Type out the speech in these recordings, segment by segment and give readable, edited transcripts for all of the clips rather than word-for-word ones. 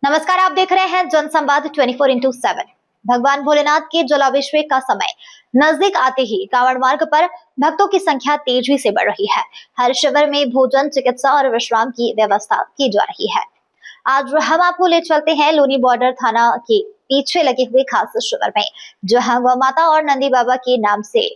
नमस्कार, आप देख रहे हैं जनसंवाद 24x7। भगवान भोलेनाथ के जलाभिषेक का समय नजदीक आते ही कांवड़ मार्ग पर भक्तों की संख्या तेजी से बढ़ रही है। हर शिविर में भोजन, चिकित्सा और विश्राम की व्यवस्था की जा रही है। आज हम आपको ले चलते हैं लोनी बॉर्डर थाना के पीछे लगे हुए खास शिविर में, जहां गौ माता और नंदी बाबा के नाम से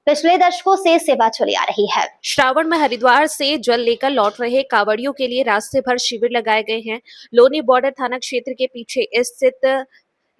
पिछले दशकों से सेवा चली आ रही है। श्रावण में हरिद्वार से जल लेकर लौट रहे कांवड़ियों के लिए रास्ते भर शिविर लगाए गए हैं। लोनी बॉर्डर थाना क्षेत्र के पीछे स्थित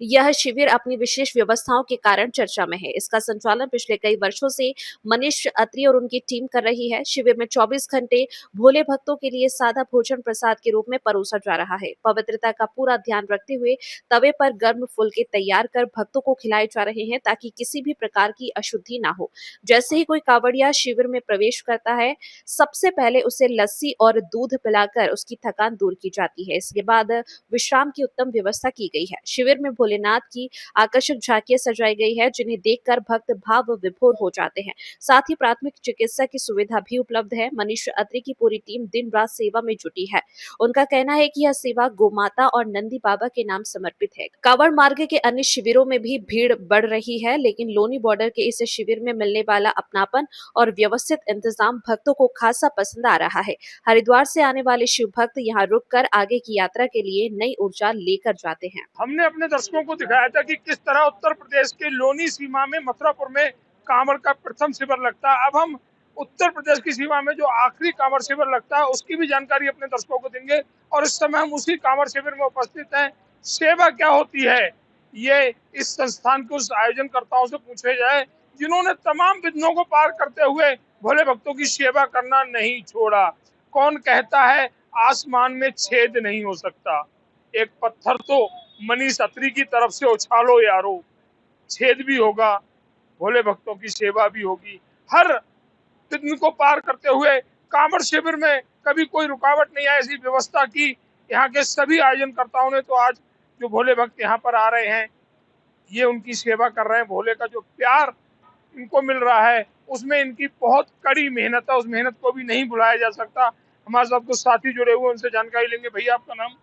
यह शिविर अपनी विशेष व्यवस्थाओं के कारण चर्चा में है। इसका संचालन पिछले कई वर्षों से मनीष अत्री और उनकी टीम कर रही है। शिविर में 24 घंटे भोले भक्तों के लिए सादा भोजन प्रसाद के रूप में परोसा जा रहा है। पवित्रता का पूरा ध्यान रखते हुए तवे पर गर्म फुलके तैयार कर भक्तों को खिलाए जा रहे हैं, ताकि किसी भी प्रकार की अशुद्धि ना हो। जैसे ही कोई कांवड़िया शिविर में प्रवेश करता है, सबसे पहले उसे लस्सी और दूध पिलाकर उसकी थकान दूर की जाती है। इसके बाद विश्राम की उत्तम व्यवस्था की गई है। शिविर में भोलेनाथ की आकर्षक झांकियां सजाई गई है, जिन्हें देखकर भक्त भाव विभोर हो जाते हैं। साथ ही प्राथमिक चिकित्सा की सुविधा भी उपलब्ध है। मनीष अत्री की पूरी टीम दिन रात सेवा में जुटी है। उनका कहना है कि यह सेवा गोमाता और नंदी बाबा के नाम समर्पित है। कांवड़ मार्ग के अन्य शिविरों में भी भीड़ बढ़ रही है, लेकिन लोनी बॉर्डर के इस शिविर में मिलने वाला अपनापन और व्यवस्थित इंतजाम भक्तों को खासा पसंद आ रहा है। हरिद्वार से आने वाले शिव भक्त यहाँ रुककर आगे की यात्रा के लिए नई ऊर्जा लेकर जाते हैं। हमने अपने दर्शकों को दिखाया था कि किस तरह उत्तर प्रदेश के लोनी सीमा में मथुरापुर में कांवड़ का प्रथम शिविर लगता है। अब हम उत्तर प्रदेश की सीमा में जो आखिरी कांवड़ शिविर लगता है उसकी भी जानकारी अपने दर्शकों को देंगे। और इस समय हम उसी कांवड़ शिविर में उपस्थित हैं। सेवा क्या होती है, ये इस संस्थान के उस आयोजनकर्ताओं से पूछे जाए जिन्होंने तमाम विघ्नों को पार करते हुए भोले भक्तों की सेवा करना नहीं छोड़ा। कौन कहता है आसमान में छेद नहीं हो सकता? एक पत्थर तो मनीष अत्री की तरफ से उछालो यारो, छेद भी होगा, भोले भक्तों की सेवा भी होगी। हर विघ्न को पार करते हुए कांवड़ शिविर में कभी कोई रुकावट नहीं आई। ऐसी व्यवस्था की यहाँ के सभी आयोजनकर्ताओं ने। तो आज जो भोले भक्त यहाँ पर आ रहे हैं, ये उनकी सेवा कर रहे हैं। भोले का जो प्यार इनको मिल रहा है उसमें इनकी बहुत कड़ी मेहनत है। उस मेहनत को भी नहीं भुलाया जा सकता। हमारे साथ कुछ साथी जुड़े हुए, उनसे जानकारी लेंगे। भैया, आपका नाम?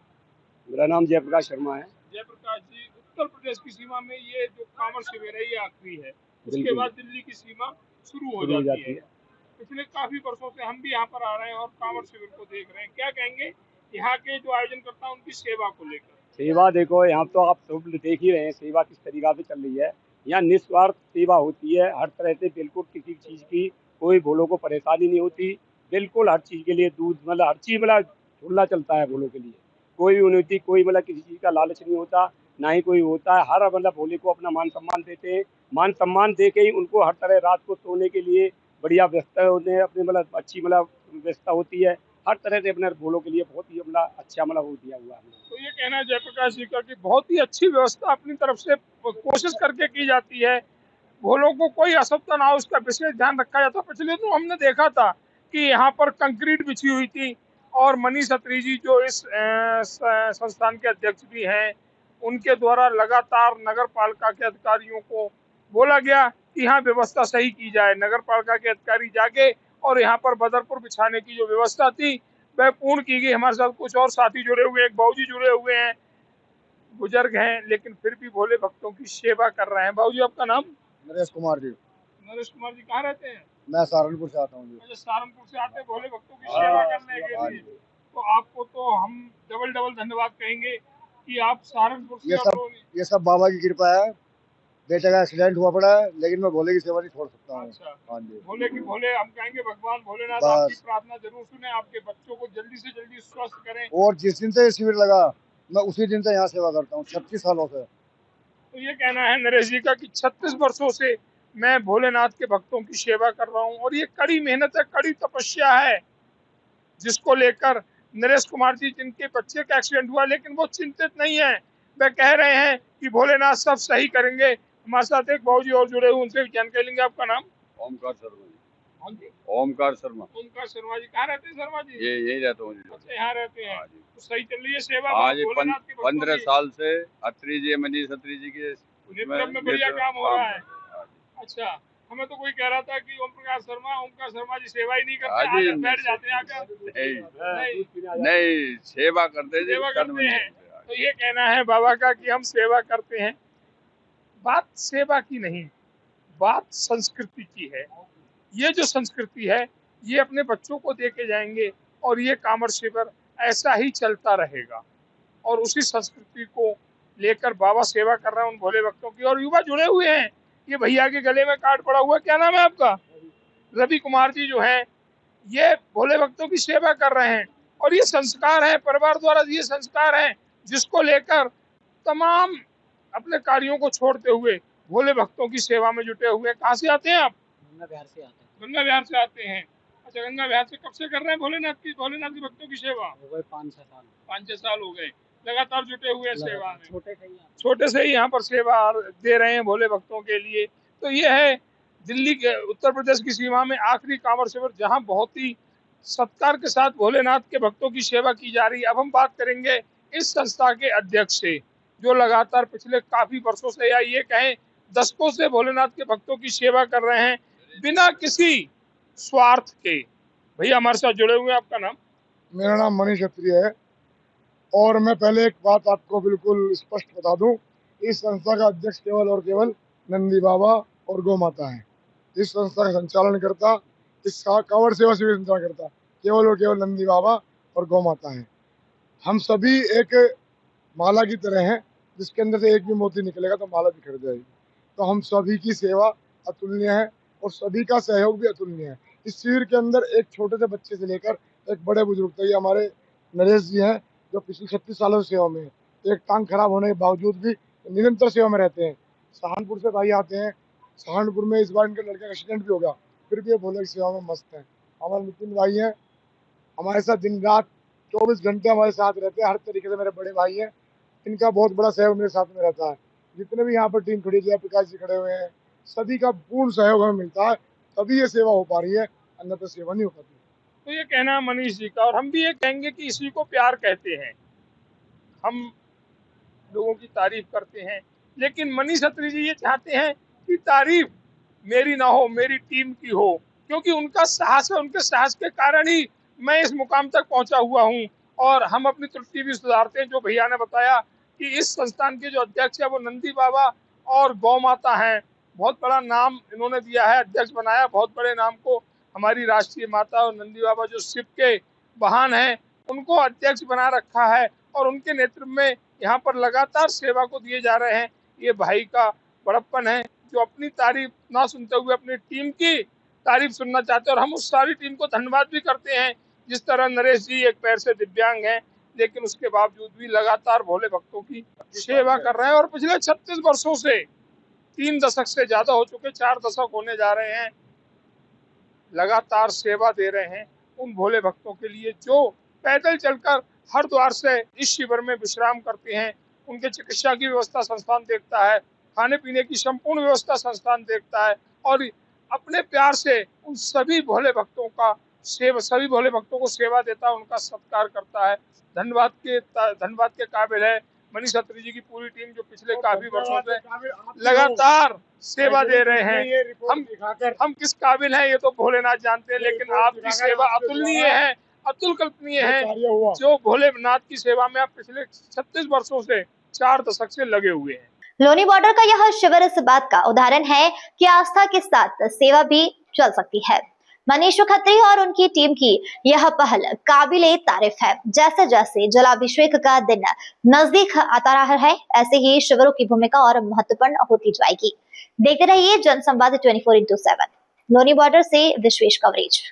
मेरा नाम जयप्रकाश शर्मा है। जयप्रकाश जी, उत्तर प्रदेश की सीमा में ये जो कांवड़ शिविर है ये आखिरी है, उसके बाद दिल्ली की सीमा शुरू हो जाती है। पिछले काफी वर्षों से हम भी यहाँ पर आ रहे हैं और कांवड़ शिविर को देख रहे हैं। क्या कहेंगे यहाँ के जो आयोजनकर्ता उनकी सेवा को लेकर? सेवा देखो, यहाँ तो आप सब देख ही रहे हैं सेवा किस तरीका से चल रही है। यहाँ निस्वार्थ सेवा होती है हर तरह से। बिल्कुल किसी चीज की कोई भोलों को परेशानी नहीं होती। बिल्कुल हर चीज के लिए दूध मतलब हर चीज मतलब खुला चलता है भोलों के लिए। कोई उन्नति, कोई मतलब किसी चीज का लालच नहीं होता, ना ही कोई होता है। हर मतलब भोले को अपना मान सम्मान देते हैं। मान सम्मान दे के ही उनको हर तरह रात को सोने के लिए बढ़िया व्यवस्था होने अपने मतलब अच्छी मतलब व्यवस्था होती है। हर तरह से अपने भोलों के लिए बहुत ही मतलब अच्छा मतलब वो दिया हुआ है। तो ये कहना है जयप्रकाश जी का कि बहुत ही अच्छी व्यवस्था अपनी तरफ से कोशिश करके की जाती है। भोलों को कोई असुविधा ना हो, उसका विशेष ध्यान रखा जाता है। पिछले तो हमने देखा था कि यहाँ पर कंक्रीट बिछी हुई थी और मनीष अत्री जी जो इस संस्थान के अध्यक्ष भी हैं, उनके द्वारा लगातार नगर पालिका के अधिकारियों को बोला गया कि यहाँ व्यवस्था सही की जाए। नगर पालिका के अधिकारी जाके और यहाँ पर बदरपुर बिछाने की जो व्यवस्था थी वह पूर्ण की गई। हमारे साथ कुछ और साथी जुड़े हुए हैं, एक बाबूजी जुड़े हुए हैं, बुजुर्ग हैं, लेकिन फिर भी भोले भक्तों की सेवा कर रहे हैं। बाबूजी, आपका नाम? नरेश कुमार जी। नरेश कुमार जी, कहाँ रहते हैं? मैं सहारनपुर से आता हूँ जी। अच्छा, सहारनपुर से आते हैं भोले भक्तों की सेवा करने के लिए। तो आपको तो हम डबल डबल धन्यवाद कहेंगे कि आप सहारनपुर से। ये सब बाबा की कृपा है। बेटे का एक्सीडेंट हुआ पड़ा है, लेकिन मैं भोले की सेवा नहीं छोड़ सकता हूँ। अच्छा, हाँ जी। भोले हम कहेंगे भगवान भोलेनाथ आपकी प्रार्थना जरूर सुने, आपके बच्चों को जल्दी से जल्दी स्वस्थ करें। और जिस दिन से शिविर लगा मैं उसी दिन से यहाँ सेवा करता हूँ, 36 सालों से। तो ये कहना है नरेश जी का कि 36 वर्षों से मैं भोलेनाथ के भक्तों की सेवा कर रहा हूँ। और ये कड़ी मेहनत है, कड़ी तपस्या है, जिसको लेकर नरेश कुमार जी, जिनके बच्चे का एक्सीडेंट हुआ, लेकिन वो चिंतित नहीं है। वे कह रहे हैं कि भोलेनाथ सब सही करेंगे। हमारे साथ एक बाबूजी और जुड़े हुए, उनसे जानकारी लेंगे। आपका नाम? ओमकार शर्मा जी। हाँ जी, ओमकार शर्मा। ओमकार शर्मा जी, कहाँ रहते हैं शर्मा जी? ये यही रहता हूँ। अच्छा, यहाँ रहते हैं। तो सही चल रही है सेवा? आज 15 साल से अत्री जी, मनीष अत्री जी के में बढ़िया काम हो रहा है। अच्छा, हमें तो कोई कह रहा था कि ओमकार शर्मा जी सेवा ही नहीं करते, हाँ जी, आकर बैठ जाते हैं आकर। नहीं सेवा करते जी, सेवा कर्म करते नहीं हैं। करते। तो ये कहना है बाबा का कि हम सेवा करते हैं। बात सेवा की नहीं, बात संस्कृति की है। ये जो संस्कृति है ये अपने बच्चों को दे के जाएंगे और ये कांवड़ शिविर ऐसा ही चलता रहेगा और उसी संस्कृति को लेकर बाबा सेवा कर रहे हैं उन भोले भक्तों की। और युवा जुड़े हुए हैं। ये भैया के गले में कार्ड पड़ा हुआ, क्या नाम है आपका? रवि कुमार जी जो हैं ये भोले भक्तों की सेवा कर रहे हैं और ये संस्कार है, परिवार द्वारा ये संस्कार है जिसको लेकर तमाम अपने कार्यों को छोड़ते हुए भोले भक्तों की सेवा में जुटे हुए हैं। कहाँ से आते हैं आप? गंगा बिहार से आते हैं। गंगा बिहार से आते हैं। अच्छा, गंगा बिहार से कब से कर रहे हैं भोलेनाथ की भक्तों की सेवा? हो गए 5-6 साल। 5-6 साल हो गए लगातार जुटे हुए हैं सेवा में। छोटे से ही यहाँ पर सेवा दे रहे हैं भोले भक्तों के लिए। तो ये है दिल्ली के उत्तर प्रदेश की सीमा में आखिरी कांवड़ शिविर जहाँ बहुत ही सत्कार के साथ भोलेनाथ के भक्तों की सेवा की जा रही है। अब हम बात करेंगे इस संस्था के अध्यक्ष से जो लगातार पिछले काफी वर्षों से या ये कहें दशकों से भोलेनाथ के भक्तों की सेवा कर रहे हैं बिना किसी स्वार्थ के। भैया हमारे साथ जुड़े हुए हैं, आपका नाम? मेरा नाम मनीष क्षत्रिय है और मैं पहले एक बात आपको बिल्कुल स्पष्ट बता दूं, इस संस्था का अध्यक्ष केवल और केवल नंदी बाबा और गौ माता है। इस संस्था का संचालन करता, इस कांवड़ सेवा शिविर संचालन करता केवल और केवल नंदी बाबा और गौ माता है। हम सभी एक माला की तरह हैं, जिसके अंदर से एक भी मोती निकलेगा तो माला बिखर जाएगी। तो हम सभी की सेवा अतुलनीय है और सभी का सहयोग भी अतुलनीय है। इस शिविर के अंदर एक छोटे से बच्चे से लेकर एक बड़े बुजुर्ग तक, ये हमारे नरेश जी हैं जो पिछले 36 सालों से सेवा में है। एक टांग खराब होने के बावजूद भी निरंतर सेवा में रहते हैं। सहारनपुर से भाई आते हैं, सहारनपुर में इस बार इनके लड़के का एक्सीडेंट भी हो गया, फिर भी ये भोले की सेवा में मस्त हैं। हमारे नितिन भाई हैं, हमारे साथ दिन रात 24 घंटे हमारे साथ रहते हैं। हर तरीके से मेरे बड़े भाई हैं, इनका बहुत बड़ा सहयोग मेरे साथ में रहता है। जितने भी यहाँ पर टीम खड़ी है, प्रकाश जी खड़े हुए हैं, सभी का पूर्ण सहयोग हमें मिलता है, तभी ये सेवा हो पा रही है, अन्यथा सेवा नहीं हो पाती। तो ये कहना है मनीष जी का, और हम भी ये कहेंगे कि इसी को प्यार कहते हैं। हम लोगों की तारीफ करते हैं, लेकिन मनीष खत्री जी ये चाहते हैं कि तारीफ मेरी ना हो, मेरी टीम की हो, क्योंकि उनका साहस है, उनके साहस के कारण ही मैं इस मुकाम तक पहुंचा हुआ हूं। और हम अपनी त्रुटि भी सुधारते हैं। जो भैया ने बताया कि इस संस्थान के जो अध्यक्ष है वो नंदी बाबा और गौ माता हैं। बहुत बड़ा नाम इन्होंने दिया है, अध्यक्ष बनाया। बहुत बड़े नाम को हमारी राष्ट्रीय माता और नंदी बाबा जो शिव के वाहन हैं उनको अध्यक्ष बना रखा है और उनके नेतृत्व में यहाँ पर लगातार सेवा को दिए जा रहे हैं। ये भाई का बड़प्पन है जो अपनी तारीफ ना सुनते हुए अपनी टीम की तारीफ सुनना चाहते हैं। और हम उस सारी टीम को धन्यवाद भी करते हैं। जिस तरह नरेश जी एक पैर से दिव्यांग हैं, लेकिन उसके बावजूद भी लगातार भोले भक्तों की सेवा कर रहे हैं और पिछले 36 वर्षों से 3 दशक से ज्यादा हो चुके, 4 दशक होने जा रहे हैं, लगातार सेवा दे रहे हैं उन भोले भक्तों के लिए जो पैदल चलकर हरिद्वार से इस शिविर में विश्राम करते हैं। उनके चिकित्सा की व्यवस्था संस्थान देखता है, खाने पीने की संपूर्ण व्यवस्था संस्थान देखता है और अपने प्यार से उन सभी भोले भक्तों को सेवा देता है, उनका सत्कार करता है। धन्यवाद के काबिल है मनीष खत्री जी की पूरी टीम जो पिछले काफी वर्षों से लगातार सेवा दे रहे हैं। हम किस काबिल हैं ये तो भोलेनाथ जानते हैं, लेकिन आपकी सेवा अतुलनीय है, अतुल कल्पनीय है। जो भोलेनाथ की सेवा में आप पिछले 36 वर्षों से 4 दशक से लगे हुए हैं। लोनी बॉर्डर का यह शिविर इस बात का उदाहरण है कि आस्था के साथ सेवा भी चल सकती है। मनीष खत्री और उनकी टीम की यह पहल काबिले तारीफ है। जैसे जैसे जलाभिषेक का दिन नजदीक आता रहा है, ऐसे ही शिविरों की भूमिका और महत्वपूर्ण होती जाएगी। देखते रहिए जनसंवाद 24x7। लोनी बॉर्डर से विशेष कवरेज।